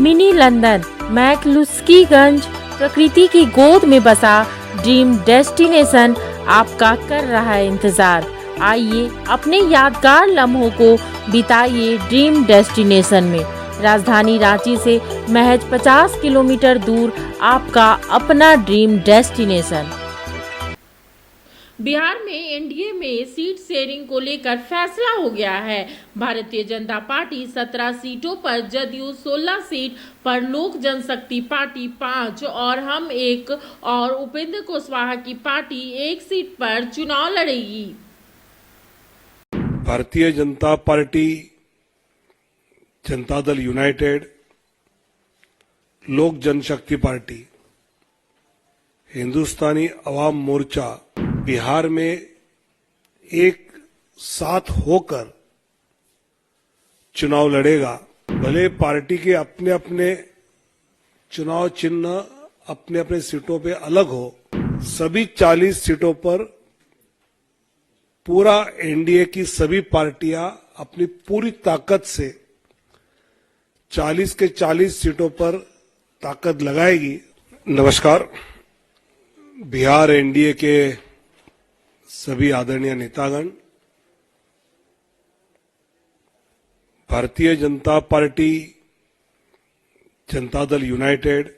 Mini London McCluskieganj प्रकृति की गोद में बसा ड्रीम डेस्टिनेशन आपका कर रहा है इंतजार। आइए अपने यादगार लम्हों को बिताइए ड्रीम डेस्टिनेशन में। राजधानी रांची से महज 50 किलोमीटर दूर आपका अपना ड्रीम डेस्टिनेशन। बिहार में एनडीए में सीट शेयरिंग को लेकर फैसला हो गया है। भारतीय जनता पार्टी 17 सीटों पर, जदयू 16 सीट पर, लोक जनशक्ति पार्टी 5 और हम 1 और उपेंद्र कुशवाहा की पार्टी 1 सीट पर चुनाव लड़ेगी। भारतीय जनता पार्टी, जनता दल यूनाइटेड, लोक जनशक्ति पार्टी, हिंदुस्तानी अवाम मोर्चा बिहार में एक साथ होकर चुनाव लड़ेगा। भले पार्टी के अपने अपने चुनाव चिन्ह अपने अपने सीटों पे अलग हो, सभी 40 सीटों पर पूरा एनडीए की सभी पार्टियां अपनी पूरी ताकत से 40 के 40 सीटों पर ताकत लगाएगी। नमस्कार। बिहार एनडीए के सभी आदरणीय नेतागण, भारतीय जनता पार्टी, जनता दल यूनाइटेड,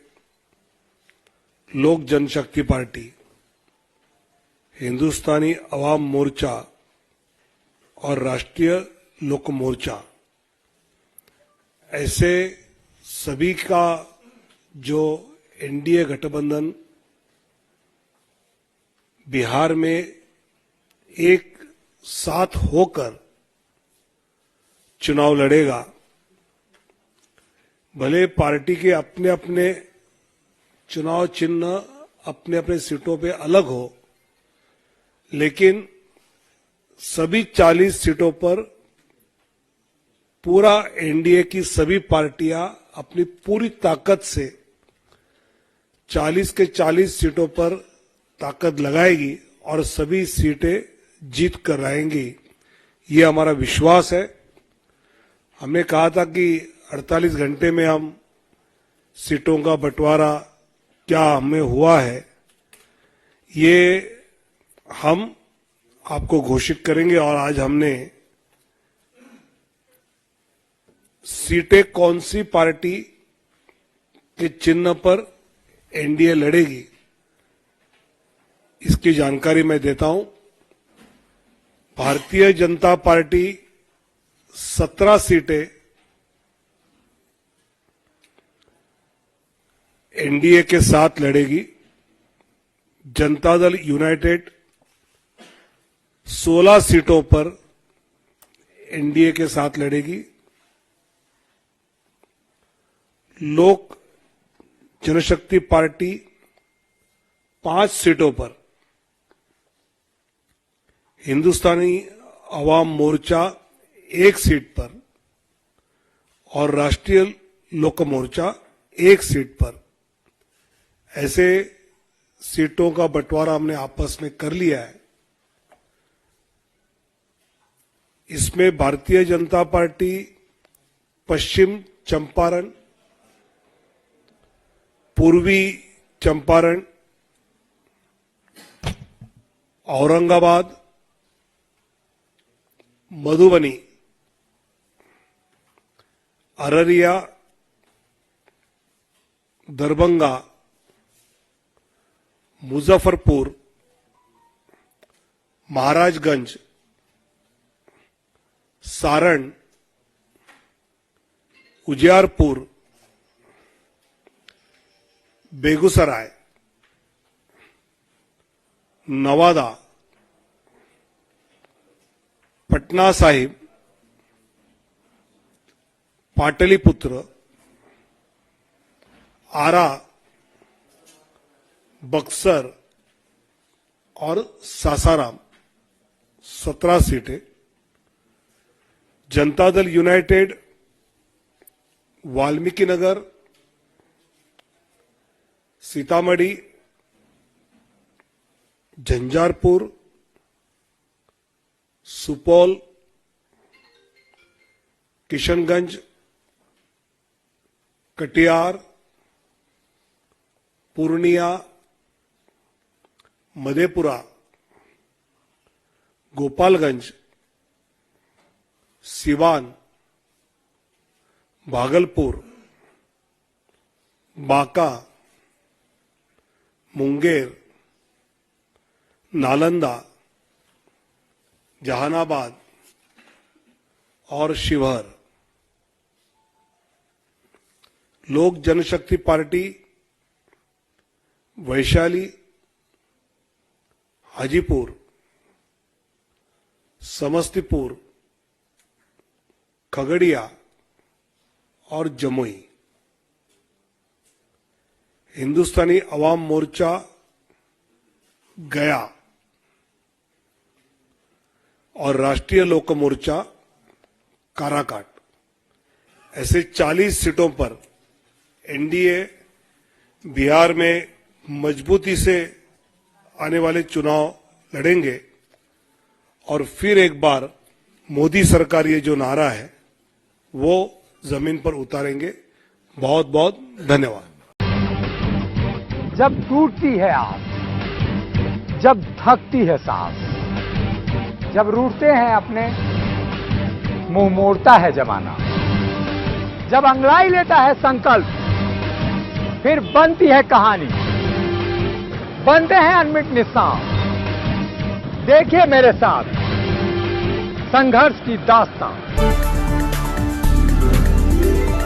लोक जनशक्ति पार्टी, हिंदुस्तानी अवाम मोर्चा और राष्ट्रीय लोक मोर्चा, ऐसे सभी का जो एनडीए गठबंधन बिहार में एक साथ होकर चुनाव लड़ेगा। भले पार्टी के अपने अपने चुनाव चिन्ह अपने अपने सीटों पे अलग हो, लेकिन सभी 40 सीटों पर पूरा एनडीए की सभी पार्टियां अपनी पूरी ताकत से 40 के 40 सीटों पर ताकत लगाएगी और सभी सीटें जीत कर आएंगी। ये हमारा विश्वास है। हमने कहा था कि 48 घंटे में हम सीटों का बंटवारा क्या हमें हुआ है, ये हम आपको घोषित करेंगे। और आज हमने सीटें कौन सी पार्टी के चिन्ह पर एनडीए लड़ेगी, इसकी जानकारी मैं देता हूं। भारतीय जनता पार्टी 17 सीटें एनडीए के साथ लड़ेगी। जनता दल यूनाइटेड 16 सीटों पर एनडीए के साथ लड़ेगी। लोक जनशक्ति पार्टी 5 सीटों पर, हिंदुस्तानी अवाम मोर्चा 1 सीट पर और राष्ट्रीय लोक मोर्चा 1 सीट पर, ऐसे सीटों का बंटवारा हमने आपस में कर लिया है। इसमें भारतीय जनता पार्टी पश्चिम चंपारण, पूर्वी चंपारण, औरंगाबाद, मधुबनी, अररिया, दरभंगा, मुजफ्फरपुर, महाराजगंज, सारण, उजियारपुर, बेगूसराय, नवादा, पटना साहिब, पाटलिपुत्र, आरा, बक्सर और सासाराम 17 सीटें। जनता दल यूनाइटेड वाल्मीकि नगर, सीतामढ़ी, झंझारपुर, सुपौल, किशनगंज, कटिहार, पूर्णिया, मधेपुरा, गोपालगंज, सिवान, भागलपुर, बांका, मुंगेर, नालंदा, जहानाबाद और शिवहर। लोक जनशक्ति पार्टी वैशाली, हाजीपुर, समस्तीपुर, खगड़िया और जमुई। हिंदुस्तानी अवाम मोर्चा गया और राष्ट्रीय लोक मोर्चा काराकाट, ऐसे 40 सीटों पर एनडीए बिहार में मजबूती से आने वाले चुनाव लड़ेंगे और फिर एक बार मोदी सरकार ये जो नारा है वो जमीन पर उतारेंगे। बहुत बहुत धन्यवाद। जब टूटती है आस, जब थकती है सांस, जब रूठते हैं अपने, मुंह मोड़ता है जमाना, जब अंगड़ाई लेता है संकल्प, फिर बनती है कहानी, बनते हैं अनमिट निशान। देखिए मेरे साथ संघर्ष की दास्तां।